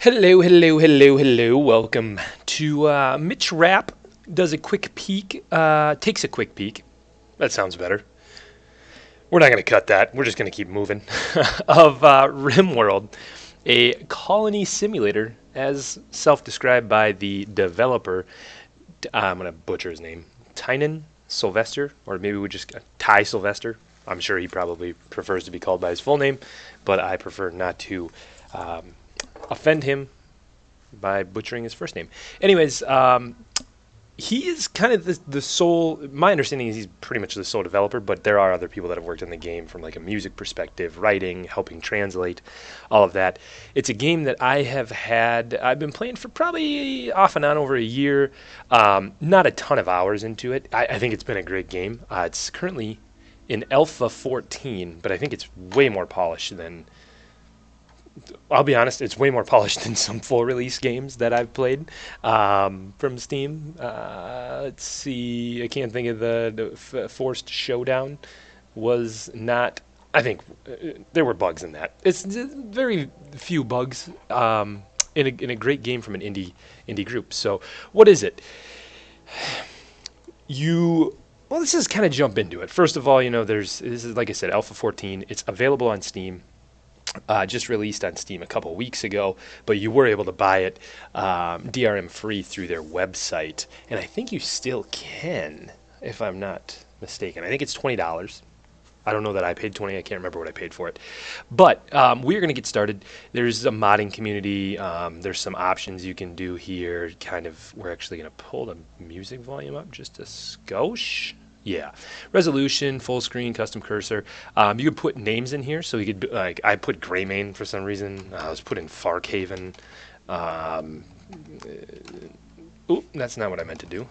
Hello, hello, hello, hello. Welcome to Mitch Rapp does a quick peek, takes a quick peek. That sounds better. We're not going to cut that. We're just going to keep moving. Of Rimworld, a colony simulator, as self-described by the developer. I'm going to butcher his name. Tynan Sylvester, or maybe we just Ty Sylvester. I'm sure he probably prefers to be called by his full name, but I prefer not to offend him by butchering his first name. Anyways, he is kind of the sole. My understanding is he's pretty much the sole developer, but there are other people that have worked in the game from like a music perspective, writing, helping translate, all of that. It's a game that I've been playing for probably off and on over a year. Not a ton of hours into it. I think it's been a great game. It's currently in Alpha 14, but I think it's way more polished than. I'll be honest, it's way more polished than some full release games that I've played from Steam. Let's see, I can't think of the Forced Showdown was not. I think there were bugs in that. It's very few bugs in a great game from an indie group. So, what is it? Well, let's just kind of jump into it. First of all, this is like I said, Alpha 14. It's available on Steam. Just released on Steam a couple weeks ago, but you were able to buy it DRM free through their website, and I think you still can, if I'm not mistaken. I think it's $20. I don't know that I paid 20. I can't remember what I paid for it, but we're going to get started. There's a modding community. There's some options you can do here. We're actually going to pull the music volume up just a skosh. Yeah, resolution, full screen, custom cursor. You could put names in here, so you could I put Greymane for some reason. I was putting Farkhaven. That's not what I meant to do.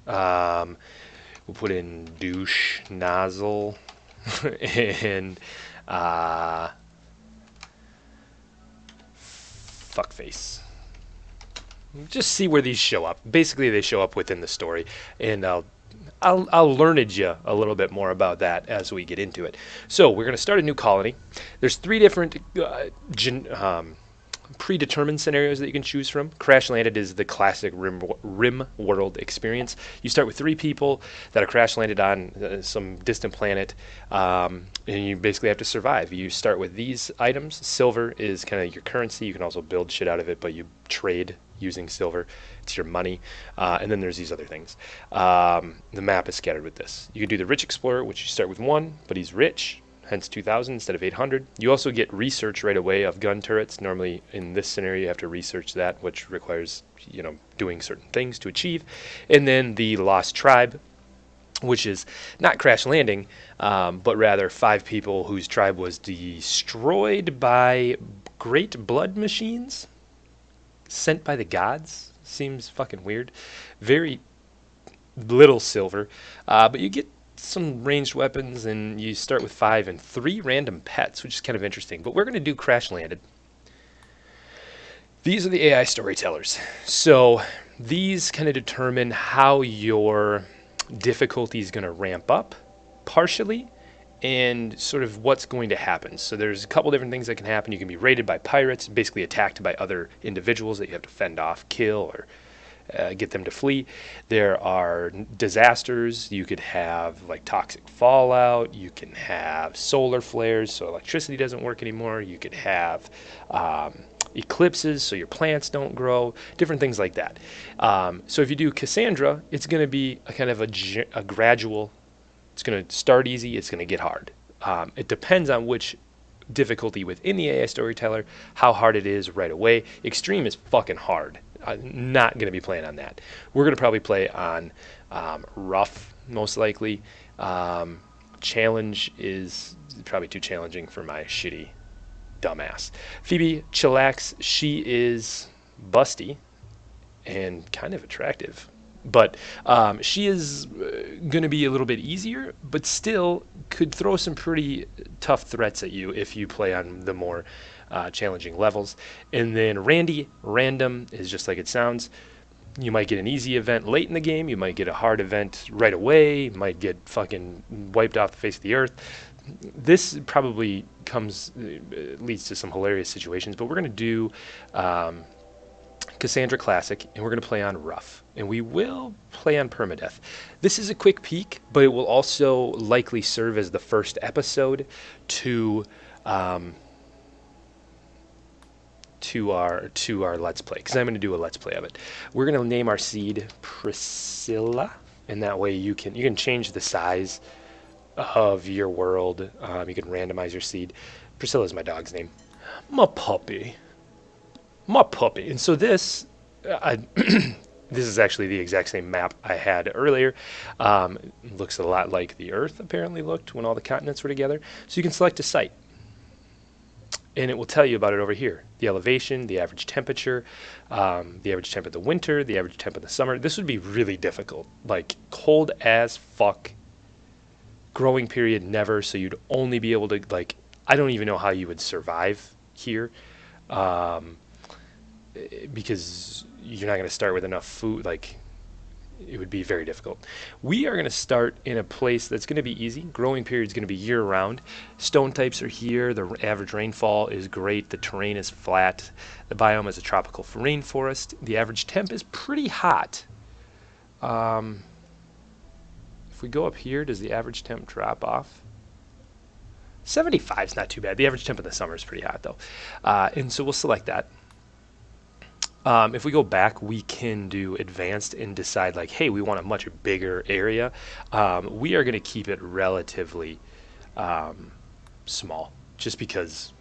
We'll put in douche, nozzle, and fuckface. Just see where these show up. Basically, they show up within the story, and I'll learned you a little bit more about that as we get into it. So we're going to start a new colony. There's three different predetermined scenarios that you can choose from. Crash landed is the classic Rim World experience. You start with three people that are crash landed on some distant planet, and you basically have to survive. You start with these items. Silver is kind of your currency. You can also build shit out of it, but you trade using silver. It's your money. And then there's these other things. The map is scattered with this. You can do the Rich Explorer, which you start with 1, but he's rich, hence 2,000 instead of 800. You also get research right away of gun turrets. Normally in this scenario you have to research that, which requires doing certain things to achieve. And then the Lost Tribe, which is not crash landing, but rather 5 people whose tribe was destroyed by great blood machines sent by the gods. Seems fucking weird. Very little silver, but you get some ranged weapons, and you start with 5 and 3 random pets, which is kind of interesting. But we're going to do crash landed. These are the AI storytellers. So these kind of determine how your difficulty is going to ramp up partially, and sort of what's going to happen. So there's a couple different things that can happen. You can be raided by pirates, basically attacked by other individuals that you have to fend off, kill, or get them to flee. There are disasters. You could have like toxic fallout. You can have solar flares, so electricity doesn't work anymore. You could have eclipses, so your plants don't grow, different things like that. So if you do Cassandra, it's going to be a kind of a gradual. It's going to start easy, it's going to get hard. It depends on which difficulty within the AI storyteller, how hard it is right away. Extreme is fucking hard. I'm not going to be playing on that. We're going to probably play on rough, most likely. Challenge is probably too challenging for my shitty dumbass. Phoebe chillax, she is busty and kind of attractive. But she is going to be a little bit easier, but still could throw some pretty tough threats at you if you play on the more challenging levels. And then Randy, random, is just like it sounds. You might get an easy event late in the game. You might get a hard event right away. You might get fucking wiped off the face of the earth. this probably leads to some hilarious situations, but we're going to do Cassandra Classic, and we're going to play on Rough, and we will play on Permadeath. This is a quick peek, but it will also likely serve as the first episode to our Let's Play, because I'm going to do a Let's Play of it. We're going to name our seed Priscilla, and that way you can change the size of your world. You can randomize your seed. Priscilla's my dog's name. My puppy. My puppy. And so this, this is actually the exact same map I had earlier. Looks a lot like the Earth apparently looked when all the continents were together. So you can select a site, and it will tell you about it over here. The elevation, the average temperature, the average temp of the winter, the average temp of the summer. This would be really difficult. Like, cold as fuck. Growing period, never. So you'd only be able to, like, I don't even know how you would survive here. Because you're not going to start with enough food. Like, it would be very difficult. We are going to start in a place that's going to be easy. Growing period is going to be year-round. Stone types are here. The average rainfall is great. The terrain is flat. The biome is a tropical rainforest. The average temp is pretty hot. If we go up here, does the average temp drop off? 75 is not too bad. The average temp of the summer is pretty hot, though. And so we'll select that. If we go back, we can do advanced and decide, like, hey, we want a much bigger area. We are going to keep it relatively small, just because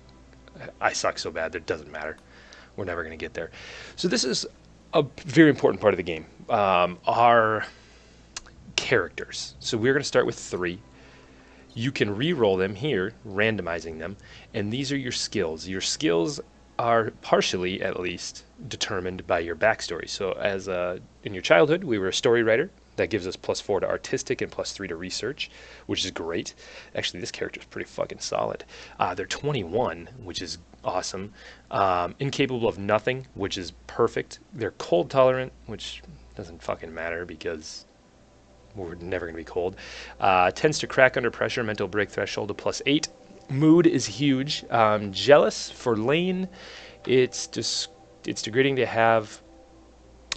I suck so bad that it doesn't matter. We're never going to get there. So this is a very important part of the game. Our characters. So we're going to start with 3. You can re-roll them here, randomizing them, and these are your skills. Your skills are partially, at least, determined by your backstory. So as in your childhood, we were a story writer. That gives us +4 to artistic and +3 to research, which is great. Actually, this character is pretty fucking solid. They're 21, which is awesome. Incapable of nothing, which is perfect. They're cold tolerant, which doesn't fucking matter because we're never going to be cold. Tends to crack under pressure, mental break threshold to +8. Mood is huge. Jealous for Lane. It's degrading to have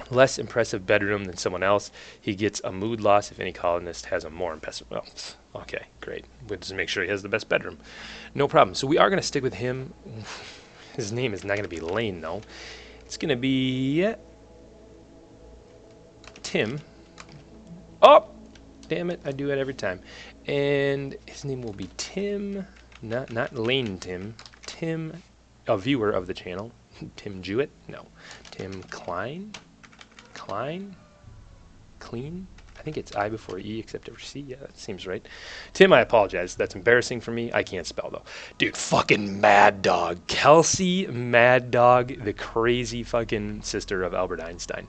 less impressive bedroom than someone else. He gets a mood loss if any colonist has a more impressive. Well, okay, great. We'll just make sure he has the best bedroom. No problem. So we are going to stick with him. His name is not going to be Lane, though. It's going to be Tim. Oh, damn it! I do it every time. And his name will be Tim. Not Lane Tim. Tim, a viewer of the channel. Tim Jewett? No. Tim Klein? Clean? I think it's I before E except for C. Yeah, that seems right. Tim, I apologize. That's embarrassing for me. I can't spell, though. Dude, fucking Mad Dog. Kelsey Mad Dog, the crazy fucking sister of Albert Einstein.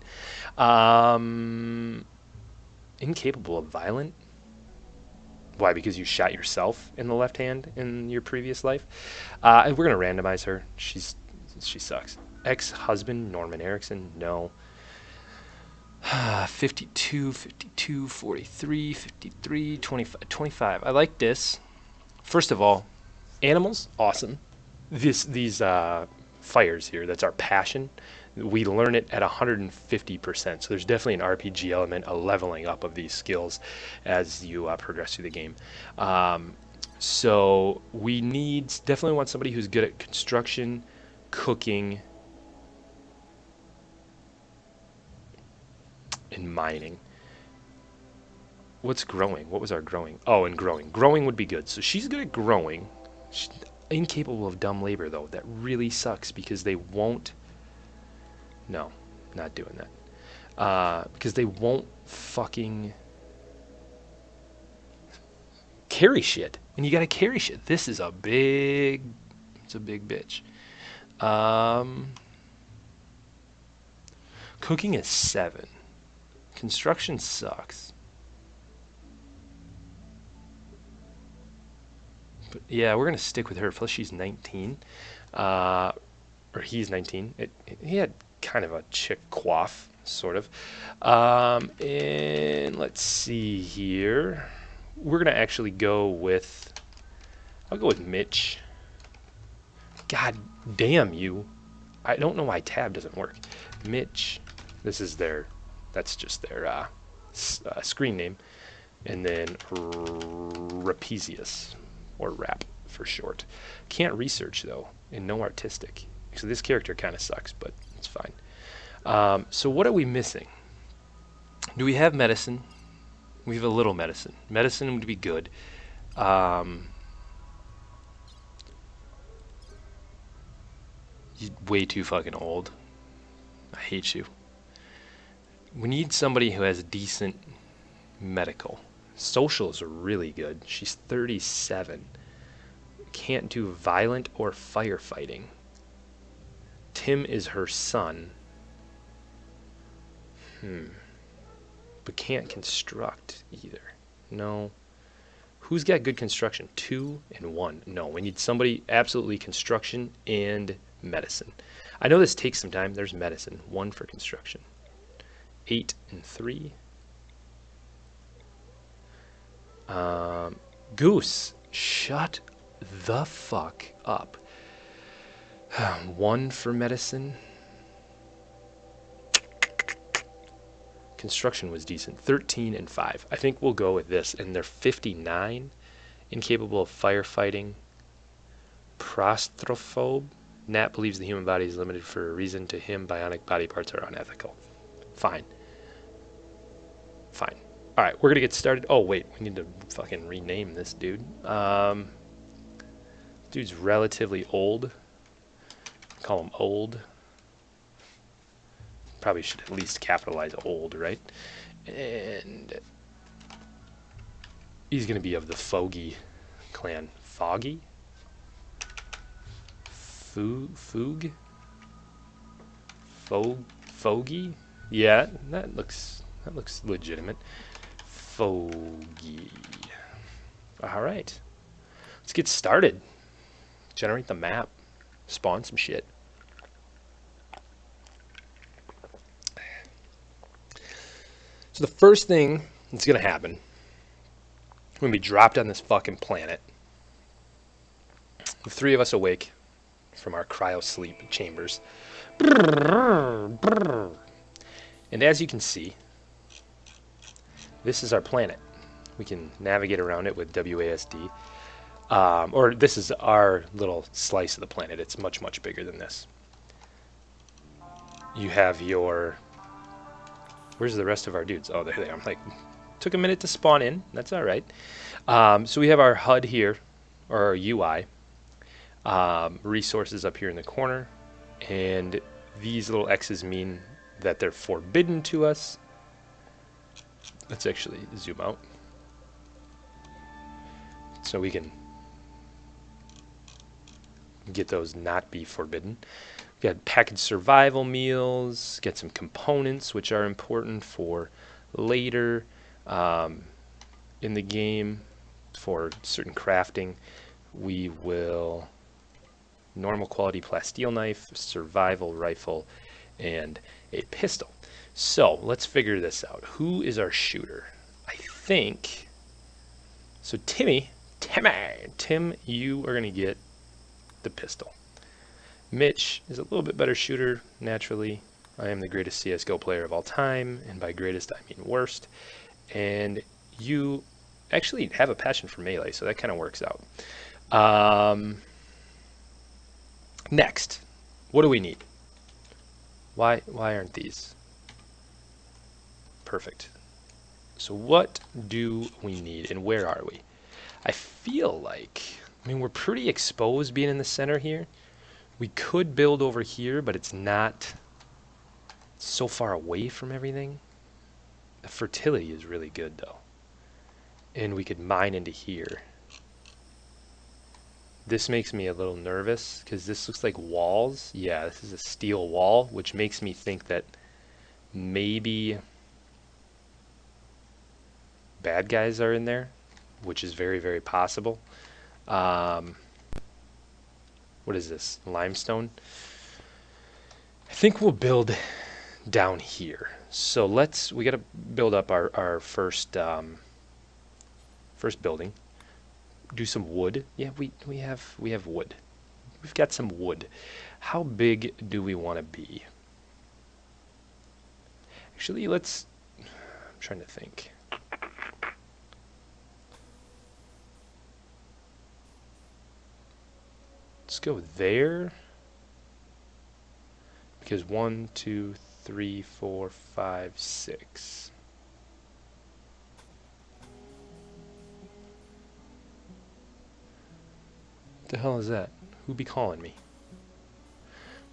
Incapable of violent? Why? Because you shot yourself in the left hand in your previous life? And we're going to randomize her. She sucks. Ex-husband, Norman Erickson? No. 52, 43, 53, 25. I like this. First of all, animals, awesome. These fires here, that's our passion. We learn it at 150%. So there's definitely an RPG element, a leveling up of these skills as you progress through the game. So we definitely want somebody who's good at construction, cooking, and mining. What's growing? What was our growing? Oh, and growing. Growing would be good. So she's good at growing. She's incapable of dumb labor, though. That really sucks because they won't. No, not doing that. Because they won't fucking carry shit. And you gotta carry shit. This is it's a big bitch. Cooking is 7. Construction sucks. But yeah, we're gonna stick with her. Plus she's 19. Or he's 19. He had kind of a chick coif, sort of. And let's see here. We're going to actually go with I'll go with Mitch. God damn you. I don't know why tab doesn't work. Mitch. This is their, that's just their screen name. And then Rapezius, or Rap for short. Can't research though, and no artistic. So this character kind of sucks, but it's fine. So what are we missing? Do we have medicine? We have a little medicine. Medicine would be good. You're way too fucking old. I hate you. We need somebody who has decent medical. Socials are really good. She's 37. Can't do violent or firefighting. Tim is her son. But can't construct either. No. Who's got good construction? 2 and 1. No, we need somebody absolutely construction and medicine. I know this takes some time. There's medicine. 1 for construction. 8 and 3. Goose, shut the fuck up. 1 for medicine. Construction was decent. 13 and 5. I think we'll go with this. And they're 59. Incapable of firefighting. Prostrophobe. Nat believes the human body is limited for a reason. To him, bionic body parts are unethical. Fine. Fine. Alright, we're going to get started. Oh, wait. We need to fucking rename this dude. Dude's relatively old. Call him old. Probably should at least capitalize old, right? And he's going to be of the Foggy clan. Foggy? Foog? Foggy? Yeah, that looks legitimate. Foggy. All right. Let's get started. Generate the map. Spawn some shit. So the first thing that's going to happen, we're going to be dropped on this fucking planet. The 3 of us awake from our cryo sleep chambers. And as you can see, this is our planet. We can navigate around it with WASD. Or this is our little slice of the planet. It's much, much bigger than this. You have your... Where's the rest of our dudes? Oh, there they are. I'm like, took a minute to spawn in. That's all right. So we have our HUD here, or our UI. Resources up here in the corner. And these little X's mean that they're forbidden to us. Let's actually zoom out. So we can get those not be forbidden. We got packaged survival meals, get some components which are important for later in the game for certain crafting. We will normal quality plasteel knife, survival rifle, and a pistol. So let's figure this out. Who is our shooter? I think so. Tim, you are gonna get the pistol. Mitch is a little bit better shooter, naturally. I am the greatest CSGO player of all time, and by greatest I mean worst. And you actually have a passion for melee, so that kind of works out. Next, what do we need? Why aren't these? Perfect. So what do we need, and where are we? I feel like, I mean, we're pretty exposed being in the center here. We could build over here, but it's not so far away from everything. The fertility is really good, though. And we could mine into here. This makes me a little nervous, because this looks like walls. Yeah, this is a steel wall, which makes me think that maybe bad guys are in there, which is very, very possible. What is this? Limestone? I think we'll build down here. So we got to build up our first building. do some wood. Yeah, we have wood. We've got some wood. How big do we want to be? Actually, I'm trying to think. Let's go there. Because 1, 2, 3, 4, 5, 6. What the hell is that? Who be calling me?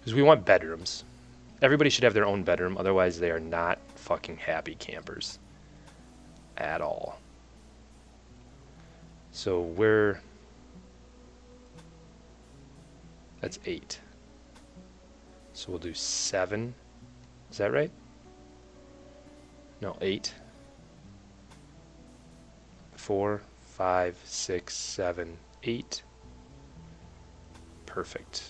Because we want bedrooms. Everybody should have their own bedroom, otherwise they are not fucking happy campers. At all. So that's 8. So we'll do 7. Is that right? No, 8. 4, 5, 6, 7, 8. Perfect.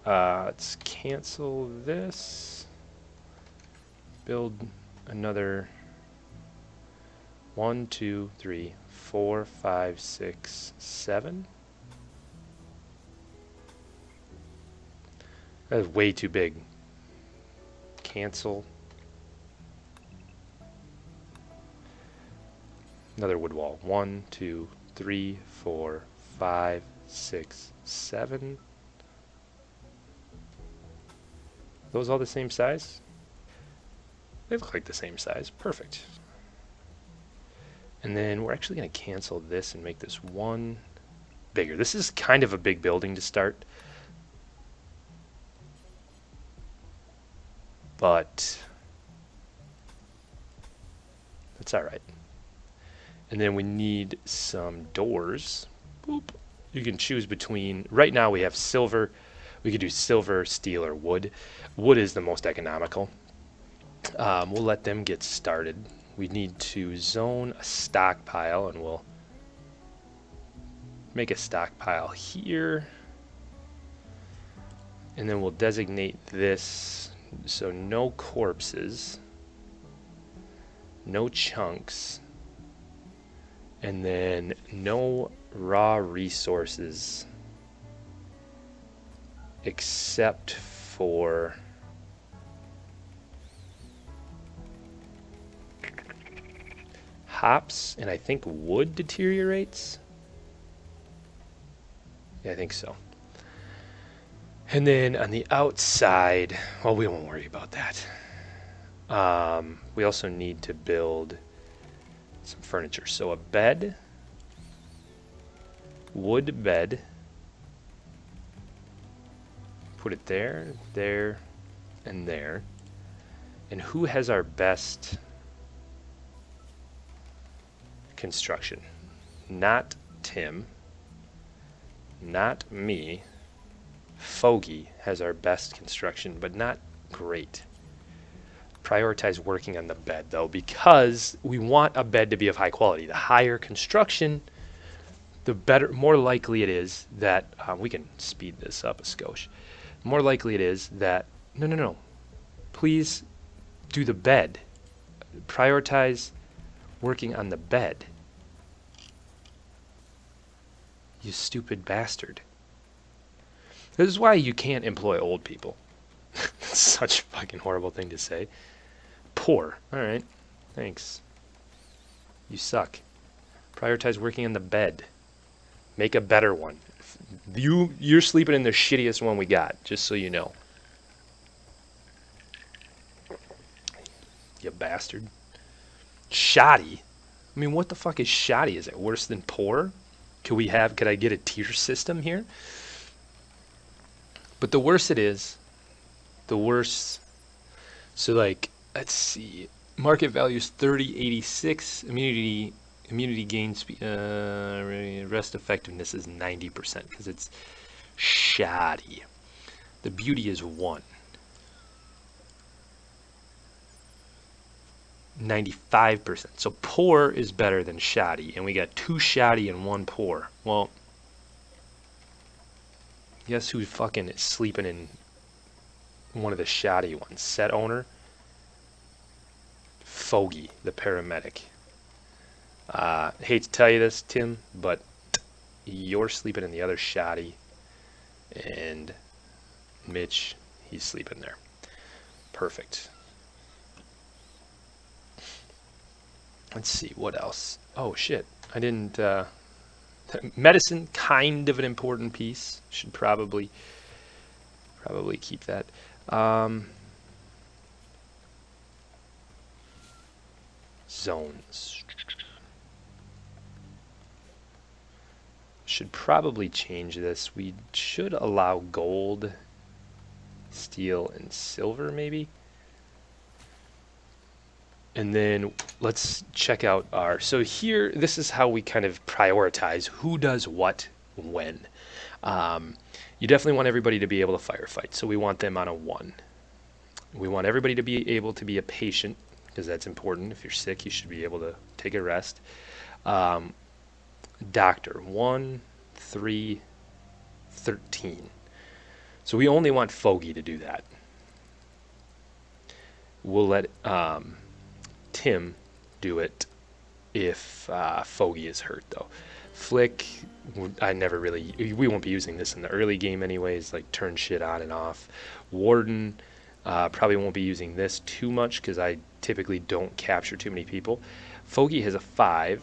Let's cancel this. Build another 1, 2, 3, 4, 5, 6, 7. That is way too big. Cancel. Another wood wall. 1, 2, 3, 4, 5, 6, 7. Those all the same size? They look like the same size. Perfect. And then we're actually going to cancel this and make this one bigger. This is kind of a big building to start. But that's all right. And then we need some doors. Boop. You can choose between, right now we have silver. We could do silver, steel, or wood. Wood is the most economical. We'll let them get started. We need to zone a stockpile, and we'll make a stockpile here. And then we'll designate this, so no corpses, no chunks, and then no raw resources except for hops, and I think wood deteriorates. Yeah, I think so. And then on the outside, well, we won't worry about that. We also need to build some furniture. So a bed, wood bed, put it there, there, and there. And who has our best construction? Not Tim, not me. Fogey has our best construction, but not great. Prioritize working on the bed, though, because we want a bed to be of high quality. The higher construction, the better, more likely it is that, we can speed this up a skosh. More likely it is that, no. Please do the bed. Prioritize working on the bed. You stupid bastard. This is why you can't employ old people. It's such a fucking horrible thing to say. Poor. Alright. Thanks. You suck. Prioritize working on the bed. Make a better one. You're sleeping in the shittiest one we got, just so you know. You bastard. Shoddy? I mean, what the fuck is shoddy? Is it worse than poor? Could I get a tier system here? But the worse it is, the worse. So, like, let's see. Market value is 3086. Immunity gain speed. Rest effectiveness is 90% because it's shoddy. The beauty is 1. 95%. So poor is better than shoddy, and we got 2 shoddy and 1 poor. Well, guess who fucking is sleeping in one of the shoddy ones? Set owner? Fogey, the paramedic. Hate to tell you this, Tim, but you're sleeping in the other shoddy, and Mitch, he's sleeping there. Perfect. Let's see, what else? Oh, shit. I didn't, medicine, kind of an important piece. Should probably keep that. Zones. Should probably change this. We should allow gold, steel, and silver, maybe. And then let's check out our, so here, this is how we kind of prioritize who does what when. You definitely want everybody to be able to firefight, so we want them on a 1. We want everybody to be able to be a patient, because that's important. If you're sick, you should be able to take a rest. Doctor, 1, 3, 13. So we only want Fogey to do that. We'll let Tim do it if Fogey is hurt, though. Flick, I never really, we won't be using this in the early game anyways, like turn shit on and off. Warden, probably won't be using this too much because I typically don't capture too many people. Fogey has a 5.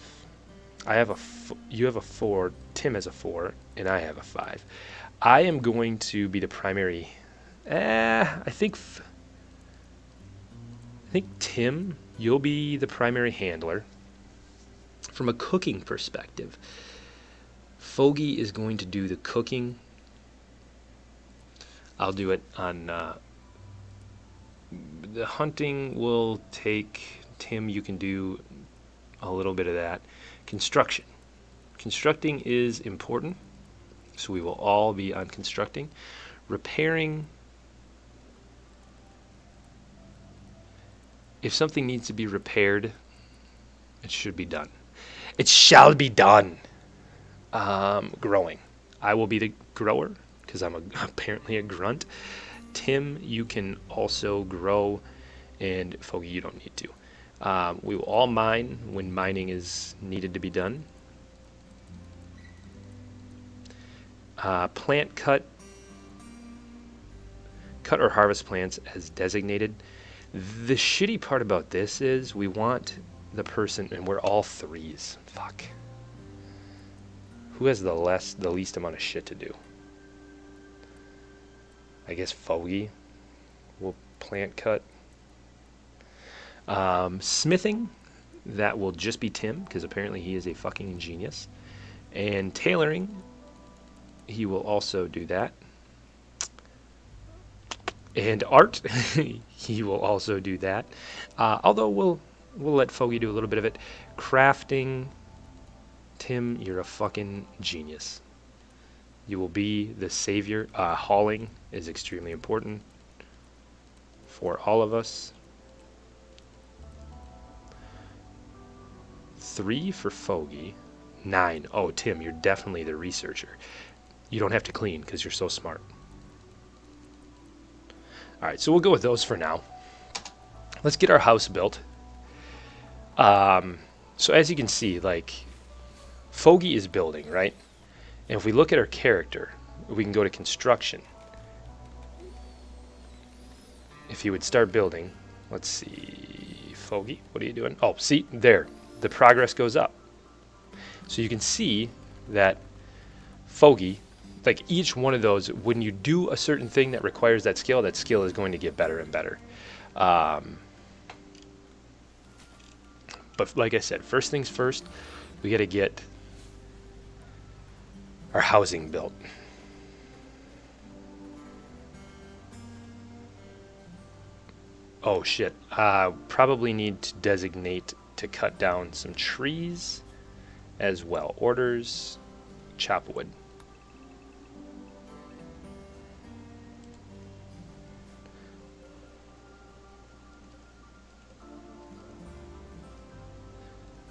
You have a 4, Tim has a 4, and I have a 5. I am going to be the primary. I think Tim, you'll be the primary handler. From a cooking perspective, Fogey is going to do the cooking. I'll do it on the hunting. Will take Tim. You can do a little bit of that. Construction. Constructing is important, so we will all be on constructing. Repairing. If something needs to be repaired, it should be done. It shall be done. Growing. I will be the grower because I'm apparently a grunt. Tim, you can also grow, and Fogey, you don't need to. We will all mine when mining is needed to be done. Plant cut or harvest plants as designated. The shitty part about this is we want the person, and we're all 3s. Fuck. Who has the least amount of shit to do? I guess Fogey will plant cut. Smithing, that will just be Tim, because apparently he is a fucking genius. And tailoring, he will also do that. And art, he will also do that. Although we'll let Fogey do a little bit of it. Crafting, Tim, you're a fucking genius. You will be the savior. Hauling is extremely important for all of us. 3 for Fogey. 9. Oh, Tim, you're definitely the researcher. You don't have to clean because you're so smart. All right, so we'll go with those for now. Let's get our house built. So as you can see, like, Fogey is building, right? And if we look at our character, we can go to construction. If he would start building, let's see, Fogey, what are you doing? Oh, see, there, the progress goes up. So you can see that Fogey, like each one of those, when you do a certain thing that requires that skill is going to get better and better. But like I said, first things first, we got to get our housing built. Oh shit, probably need to designate to cut down some trees as well. Orders, chop wood.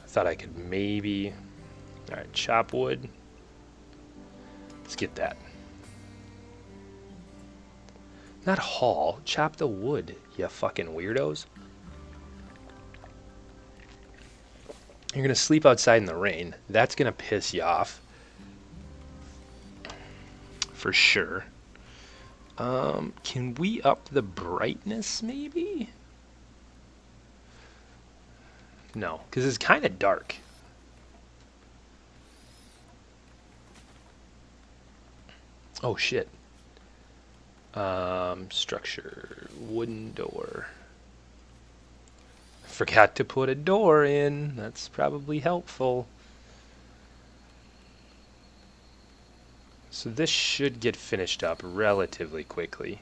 Thought I could maybe, all right, chop wood. Let's get that. Not haul, chop the wood, you fucking weirdos. You're going to sleep outside in the rain. That's going to piss you off. For sure. Can we up the brightness, maybe? No, because it's kind of dark. Oh, shit. Structure. Wooden door. Forgot to put a door in. That's probably helpful. So this should get finished up relatively quickly.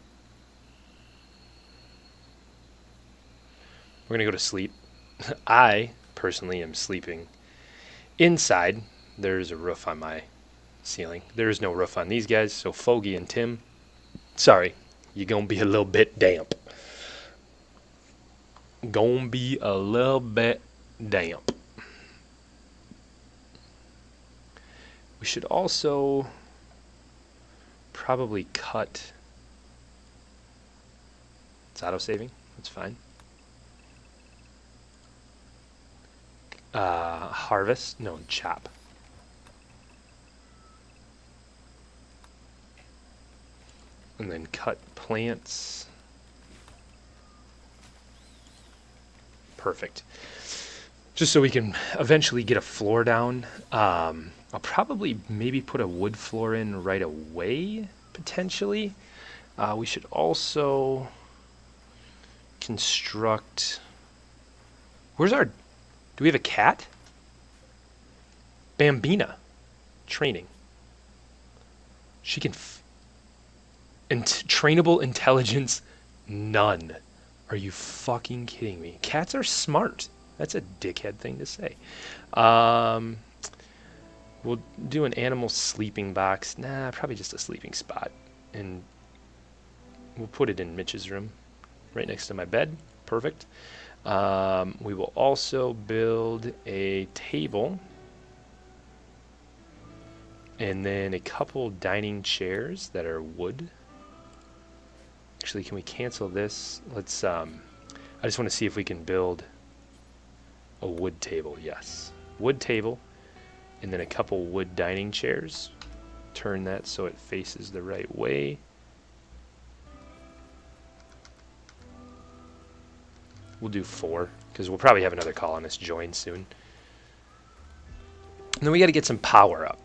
We're going to go to sleep. I, personally, am sleeping inside. There's a roof on my ceiling. There is no roof on these guys, so Fogey and Tim, sorry, you're going to be a little bit damp. Gonna be a little bit damp. We should also probably cut. It's auto-saving. That's fine. Harvest. No, chop. And then cut plants. Perfect. Just so we can eventually get a floor down. I'll probably maybe put a wood floor in right away, potentially. We should also construct... Where's our... Do we have a cat? Bambina. Training. She can... trainable intelligence, none. Are you fucking kidding me? Cats are smart. That's a dickhead thing to say. We'll do an animal sleeping box. Nah, probably just a sleeping spot. And we'll put it in Mitch's room, right next to my bed. Perfect. We will also build a table. And then a couple dining chairs that are wood. Actually, can we cancel this? Let's, I just want to see if we can build a wood table. Yes. Wood table, and then a couple wood dining chairs. Turn that so it faces the right way. We'll do 4, because we'll probably have another colonist join soon. And then we got to get some power up.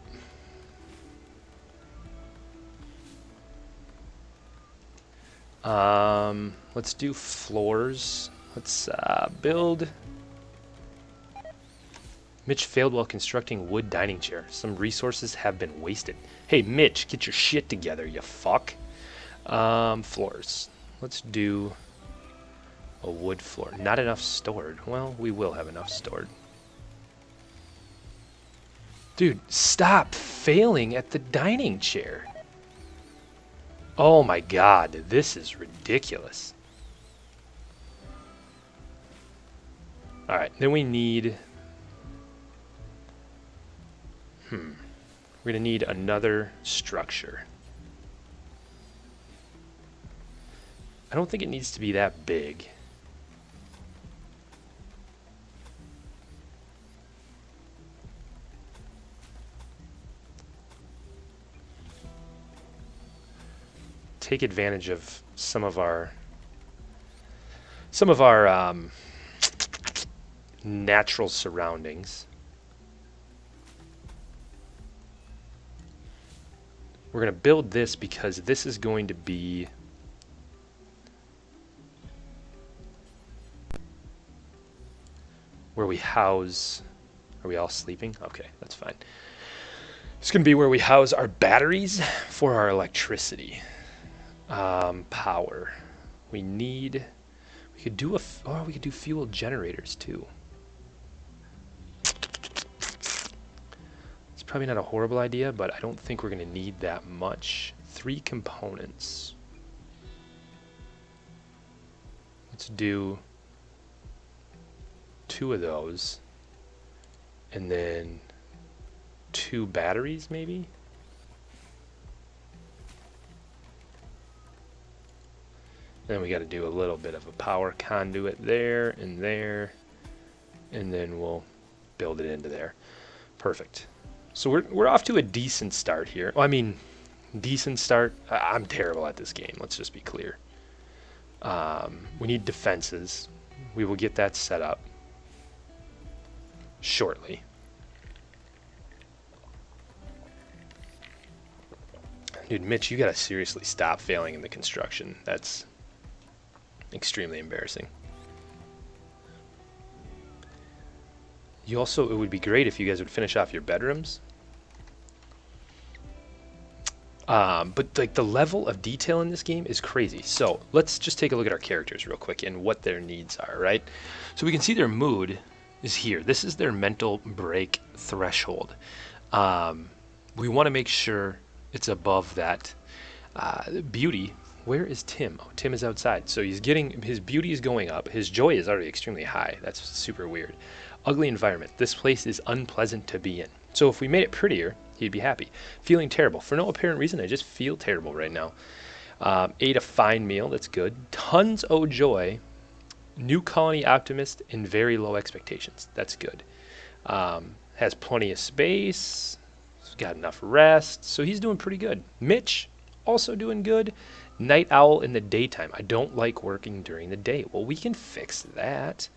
Let's do floors. Let's build. Mitch failed while constructing wood dining chair. Some resources have been wasted. Hey, Mitch, get your shit together, you fuck. Floors. Let's do a wood floor. Not enough stored. Well, we will have enough stored. Dude, stop failing at the dining chair. Oh my god, this is ridiculous. Alright, then we need... We're going to need another structure. I don't think it needs to be that big. Take advantage of some of our natural surroundings. We're going to build this because this is going to be where we house... Are we all sleeping? Okay, that's fine. It's going to be where we house our batteries for our electricity. Power. We could do we could do fuel generators too. It's probably not a horrible idea, but I don't think we're going to need that much. 3 components. Let's do 2 of those, and then 2 batteries maybe. Then we got to do a little bit of a power conduit there, and then we'll build it into there. Perfect. So we're off to a decent start here. Well, I mean, decent start. I'm terrible at this game. Let's just be clear. We need defenses. We will get that set up shortly. Dude, Mitch, you gotta seriously stop failing in the construction. That's extremely embarrassing. You also, it would be great if you guys would finish off your bedrooms. But like the level of detail in this game is crazy. So let's just take a look at our characters real quick and what their needs are, right? So we can see their mood is here. This is their mental break threshold. We want to make sure it's above that. Beauty, where is Tim? Oh, Tim is outside. So he's getting, his beauty is going up. His joy is already extremely high. That's super weird. Ugly environment. This place is unpleasant to be in. So if we made it prettier, he'd be happy. Feeling terrible. For no apparent reason, I just feel terrible right now. Ate a fine meal. That's good. Tons of joy. New colony optimist and very low expectations. That's good. Has plenty of space. Got enough rest. So he's doing pretty good. Mitch, also doing good. Night owl in the daytime. I don't like working during the day. Well, we can fix that.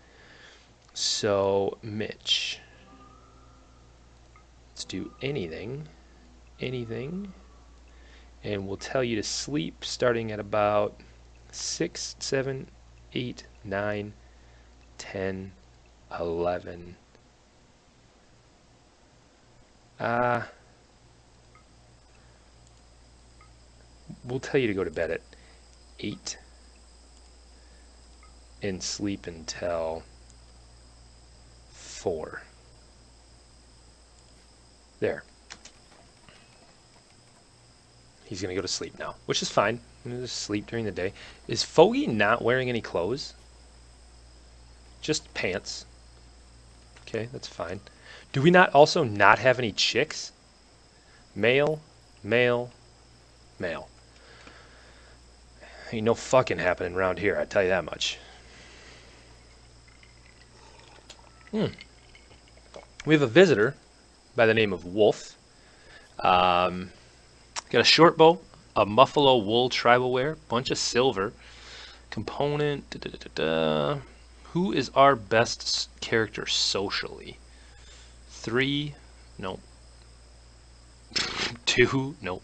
So, Mitch. Let's do anything. Anything. And we'll tell you to sleep starting at about 6, 7, 8, 9, 10, 11. We'll tell you to go to bed at 8 and sleep until 4. There. He's going to go to sleep now, which is fine. I'm going to sleep during the day. Is Foggy not wearing any clothes? Just pants. Okay, that's fine. Do we not also not have any chicks? Male, male, male. Ain't no fucking happening around here, I tell you that much. We have a visitor by the name of Wolf. Got a short bow, a muffalo wool tribal wear, bunch of silver, component. Who is our best character socially? 3, nope. 2, nope.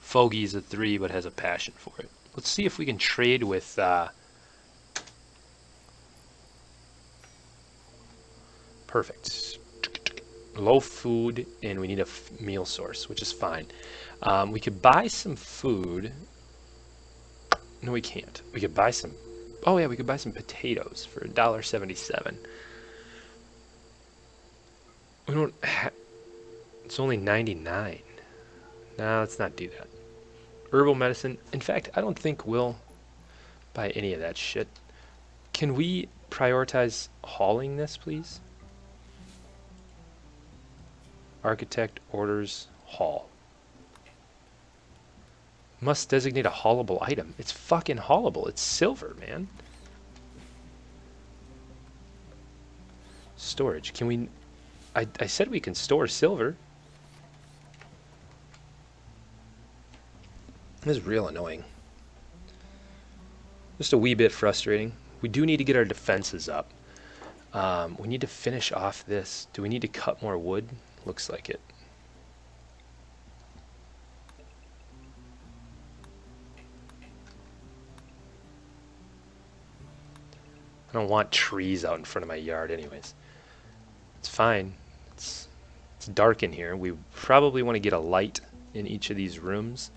Foggy's a 3, but has a passion for it. Let's see if we can trade with perfect. Low food, and we need a meal source, which is fine. We could buy some food. No, we can't. We could buy some. Oh yeah, we could buy some potatoes for $1.77. We don't. It's only 99. No, let's not do that. Herbal medicine. In fact, I don't think we'll buy any of that shit. Can we prioritize hauling this, please? Architect orders haul. Must designate a haulable item. It's fucking haulable. It's silver, man. Storage. Can we... I said we can store silver. This is real annoying. Just a wee bit frustrating. We do need to get our defenses up. We need to finish off this. Do we need to cut more wood? Looks like it. I don't want trees out in front of my yard anyways. It's fine. It's dark in here. We probably want to get a light in each of these rooms.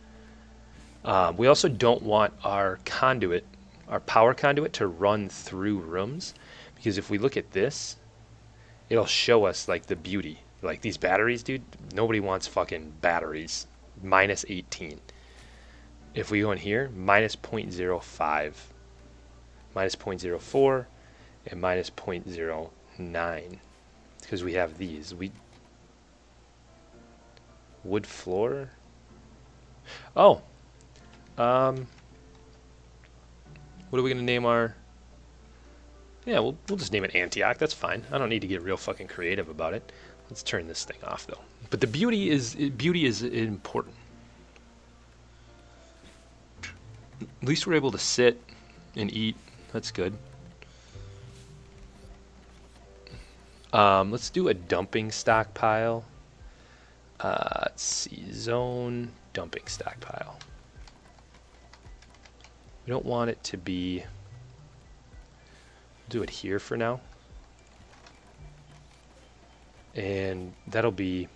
We also don't want our conduit, our power conduit, to run through rooms, because if we look at this, it'll show us like the beauty. Like these batteries, dude, nobody wants fucking batteries. Minus 18. If we go in here, minus 0.05, minus 0.04, and minus 0.09. Because we have these. Wood floor? Oh. What are we going to name our Yeah, we'll just name it Antioch. That's fine. I don't need to get real fucking creative about it. Let's turn this thing off though. But the beauty is important. At least we're able to sit and eat. That's good. Let's do a dumping stockpile. Let's see, zone dumping stockpile. We don't want it to be. Do it here for now. And that'll be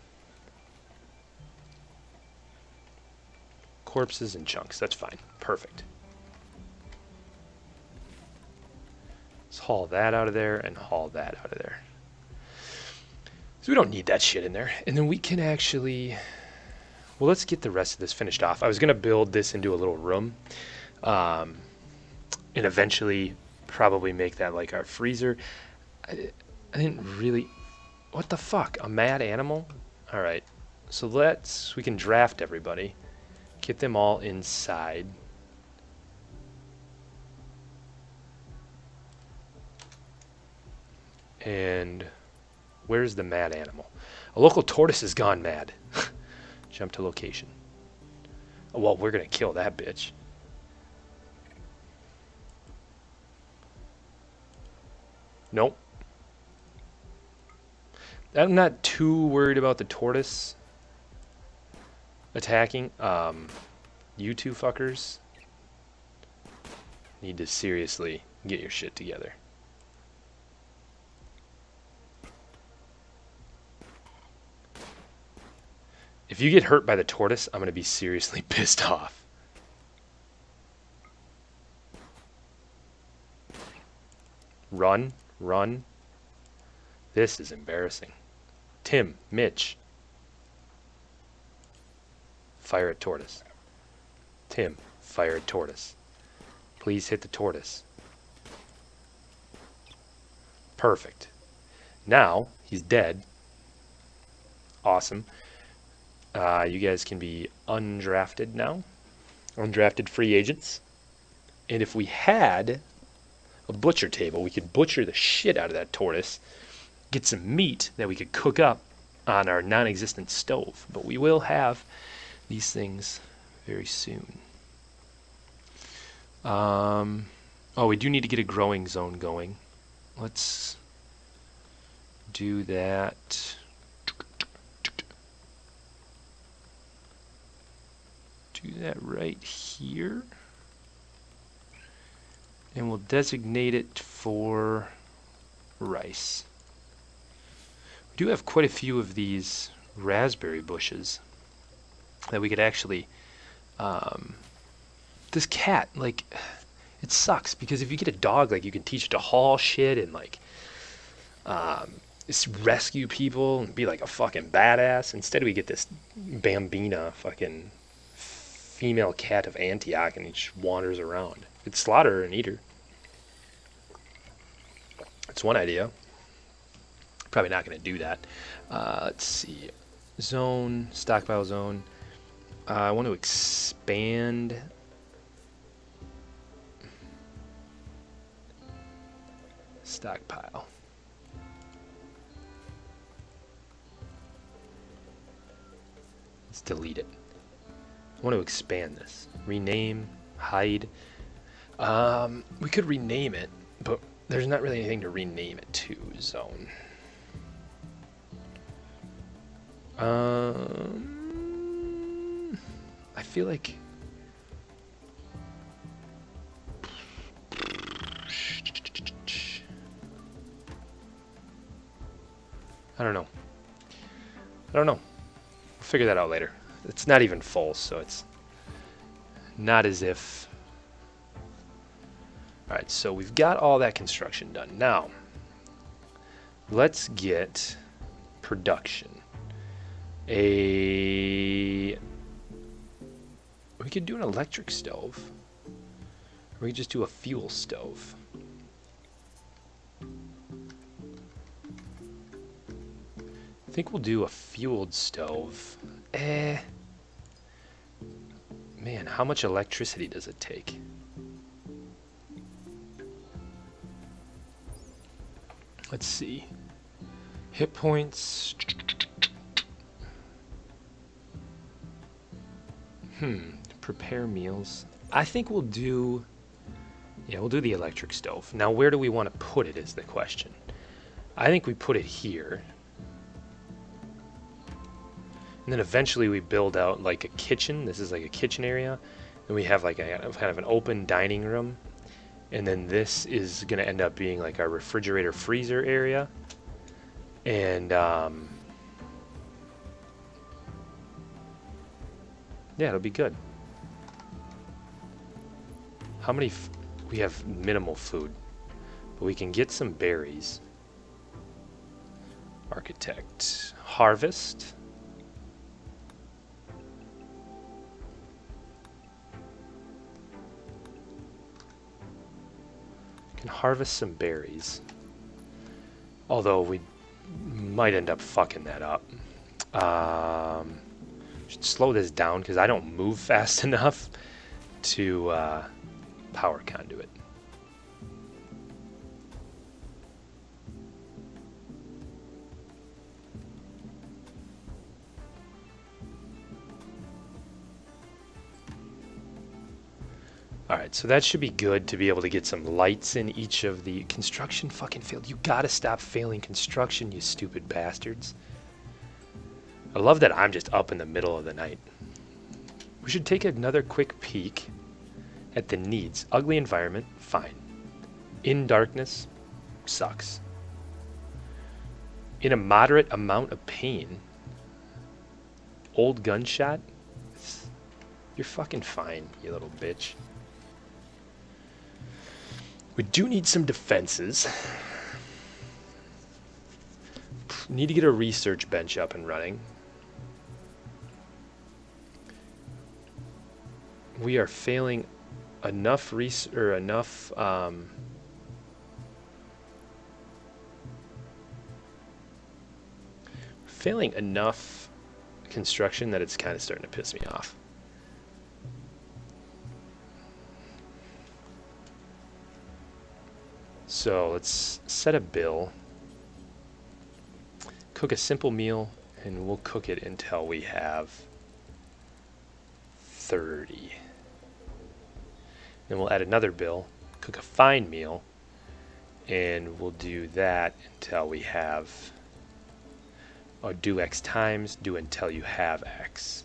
corpses and chunks. That's fine. Perfect. Let's haul that out of there and haul that out of there. So we don't need that shit in there. And then we can actually, well, let's get the rest of this finished off. I was going to build this into a little room. And eventually probably make that like our freezer. I didn't really, what the fuck, a mad animal? All right, so we can draft everybody, get them all inside. And where's the mad animal? A local tortoise has gone mad. Jump to location. Oh, well, we're gonna kill that bitch. Nope. I'm not too worried about the tortoise attacking. You two fuckers need to seriously get your shit together. If you get hurt by the tortoise, I'm going to be seriously pissed off. Run, run. This is embarrassing. Tim, Mitch. Fire at tortoise. Tim, fire at tortoise. Please hit the tortoise. Perfect. Now, he's dead. Awesome. You guys can be undrafted now. Undrafted free agents. And if we had a butcher table, we could butcher the shit out of that tortoise, get some meat that we could cook up on our non-existent stove. But we will have these things very soon. Oh, we do need to get a growing zone going. Let's do that. Do that right here. And we'll designate it for rice. We do have quite a few of these raspberry bushes that we could actually, this cat, like, it sucks because if you get a dog, like, you can teach it to haul shit and like rescue people and be like a fucking badass. Instead we get this Bambina fucking female cat of Antioch and he just wanders around. You could slaughter her and eat her. That's one idea. Probably not going to do that. Let's see. Zone, stockpile zone. I want to expand. Stockpile. Let's delete it. I want to expand this. Rename, hide. We could rename it, but there's not really anything to rename it to. Zone. I feel like I don't know. We'll figure that out later. It's not even full, so it's not as if. All right, so we've got all that construction done. Now, let's get production. We could do an electric stove. Or we could just do a fuel stove. I think we'll do a fueled stove. Man, how much electricity does it take? Let's see. Hit points. Prepare meals. I think we'll do... Yeah, we'll do the electric stove. Now, where do we want to put it is the question. I think we put it here. And then eventually we build out like a kitchen. This is like a kitchen area. And we have like a kind of an open dining room. And then this is going to end up being like our refrigerator freezer area. And yeah, it'll be good. How many... we have minimal food, but we can get some berries. Architect. Harvest. Can harvest some berries. Although we might end up fucking that up. Should slow this down because I don't move fast enough to power conduit. Alright, so that should be good to be able to get some lights in each of the... Construction fucking failed. You gotta stop failing construction, you stupid bastards. I love that I'm just up in the middle of the night. We should take another quick peek at the needs. Ugly environment, fine. In darkness, sucks. In a moderate amount of pain. Old gunshot? You're fucking fine, you little bitch. We do need some defenses. Need to get a research bench up and running. We are failing enough failing enough construction that it's kind of starting to piss me off. So let's set a bill, cook a simple meal, and we'll cook it until we have 30. Then we'll add another bill, cook a fine meal, and we'll do that until we have, or do X times, do until you have X.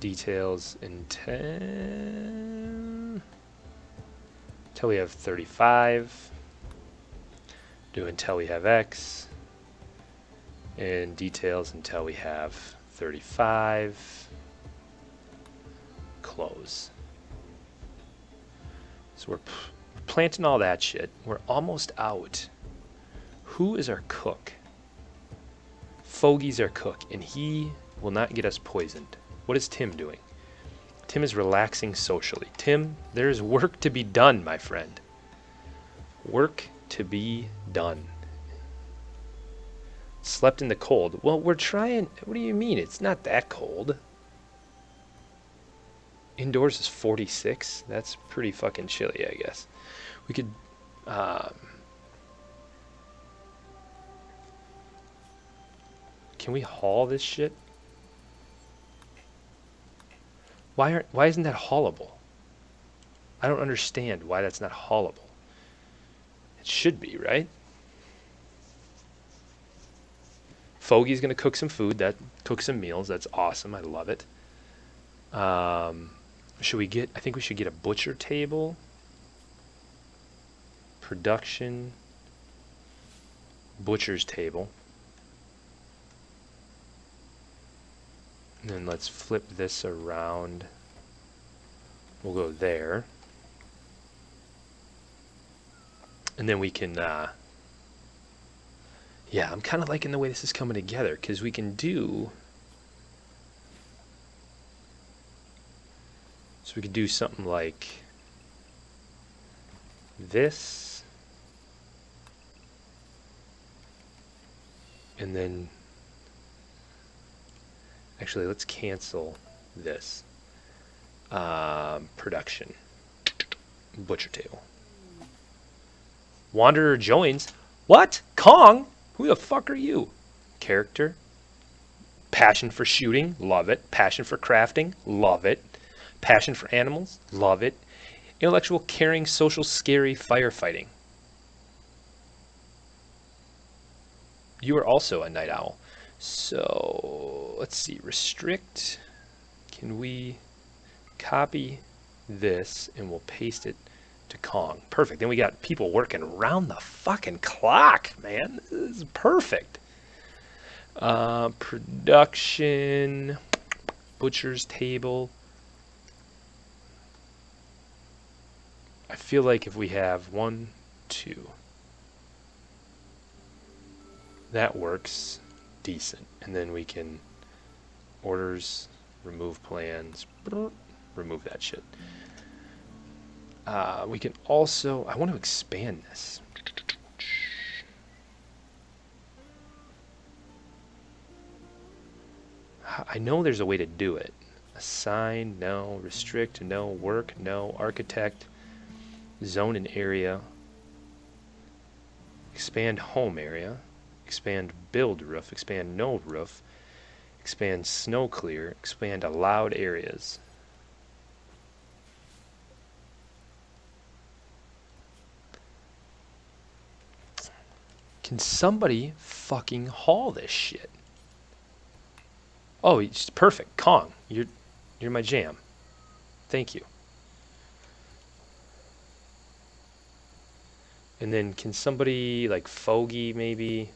Details until we have 35. Do until we have X. And details until we have 35. Close. So we're planting all that shit. We're almost out. Who is our cook? Fogey's our cook, and he will not get us poisoned. What is Tim doing? Tim is relaxing socially. Tim, there's work to be done, my friend. Work to be done. Slept in the cold. Well, we're trying... What do you mean? It's not that cold. Indoors is 46. That's pretty fucking chilly, I guess. We could... Can we haul this shit? Why isn't that haulable? I don't understand why that's not haulable. It should be, right? Fogey's gonna cook some food. Cook some meals. That's awesome. I love it. Should we get? I think we should get a butcher table. Production. Butcher's table. And then let's flip this around. We'll go there. And then we can, yeah, I'm kind of liking the way this is coming together, because we can do, so we could do something like this. And then, actually, let's cancel this. Production. Butcher table. Wanderer joins. What? Kong? Who the fuck are you? Character. Passion for shooting. Love it. Passion for crafting. Love it. Passion for animals. Love it. Intellectual, caring, social, scary, firefighting. You are also a night owl. So, let's see. Restrict. Can we copy this and we'll paste it to Kong? Perfect. Then we got people working round the fucking clock, man. This is perfect. Production. Butcher's table. I feel like if we have 1, 2, that works decent. And then we can orders, remove plans, remove that shit. We can also, I want to expand this. I know there's a way to do it. Assign, no. Restrict, no. Work, no. Architect. Zone and area. Expand home area. Expand build roof. Expand no roof. Expand snow clear. Expand allowed areas. Can somebody fucking haul this shit? Oh, it's perfect. Kong, you're my jam. Thank you. And then can somebody like Fogey maybe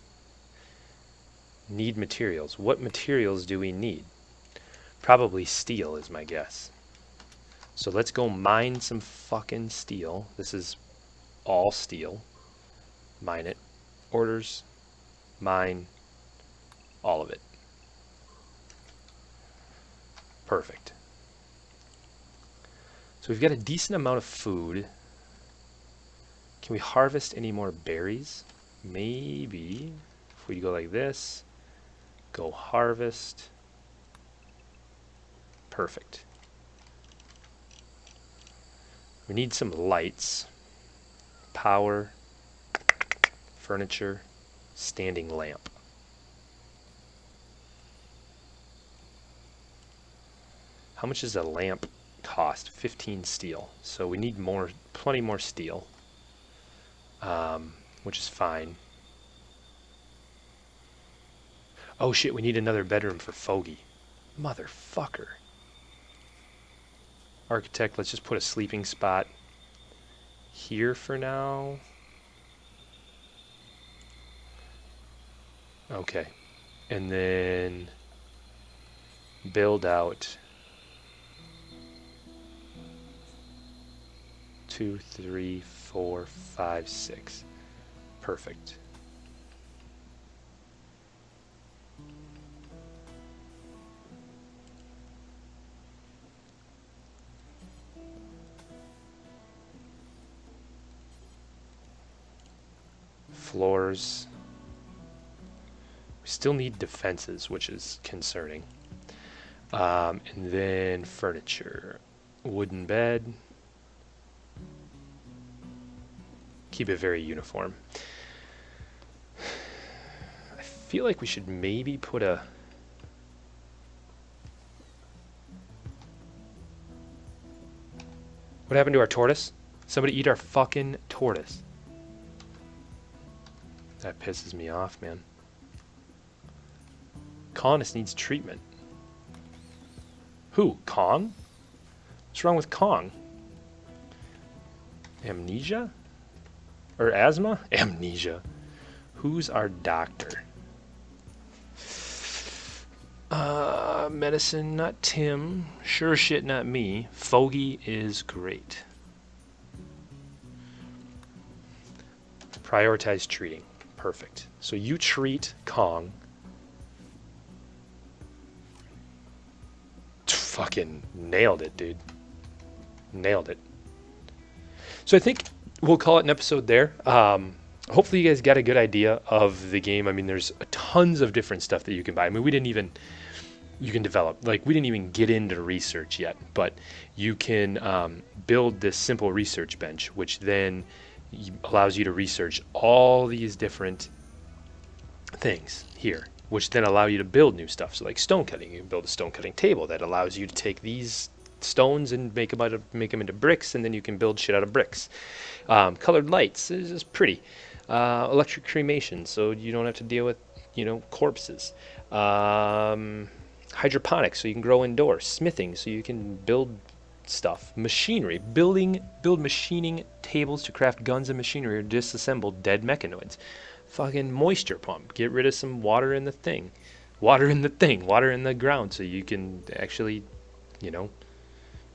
need materials? What materials do we need? Probably steel is my guess. So let's go mine some fucking steel. This is all steel. Mine it. Orders. Mine. All of it. Perfect. So we've got a decent amount of food. Can we harvest any more berries? Maybe. If we go like this, go harvest. Perfect. We need some lights. Power. Furniture. Standing lamp. How much does a lamp cost? 15 steel. So we need more, plenty more steel. Which is fine. Oh shit, we need another bedroom for Fogey. Motherfucker. Architect, let's just put a sleeping spot here for now. Okay. And then build out 2, 3, 4, 5, 6. Perfect. Floors. We still need defenses, which is concerning. And then furniture. Wooden bed. Keep it very uniform. I feel like we should maybe put a... What happened to our tortoise? Somebody eat our fucking tortoise. That pisses me off, man. Colonist needs treatment. Who? Kong? What's wrong with Kong? Amnesia? Or asthma? Amnesia. Who's our doctor? Medicine, not Tim. Sure shit, not me. Fogey is great. Prioritize treating. Perfect. So you treat Kong. Fucking nailed it, dude. Nailed it. So I think we'll call it an episode there. Hopefully you guys got a good idea of the game. I mean, there's tons of different stuff that you can buy. I mean, you can develop. Like, we didn't even get into research yet, but you can build this simple research bench, which then allows you to research all these different things here, which then allow you to build new stuff. So like stone cutting, you can build a stone cutting table that allows you to take these stones and make them into bricks, and then you can build shit out of bricks. Colored lights is just pretty. Electric cremation, so you don't have to deal with corpses. Hydroponics, so you can grow indoors. Smithing, so you can build stuff. Machinery, build machining tables to craft guns and machinery or disassemble dead mechanoids. Fucking moisture pump, get rid of some water in the thing. Water in the ground, so you can actually,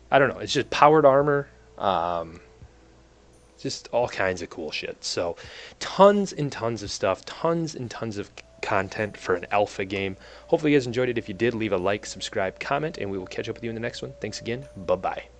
I don't know, it's just powered armor. Just all kinds of cool shit. So tons and tons of stuff, tons and tons of content for an alpha game. Hopefully you guys enjoyed it. If you did, leave a like, subscribe, comment, and we will catch up with you in the next one. Thanks again. Bye-bye.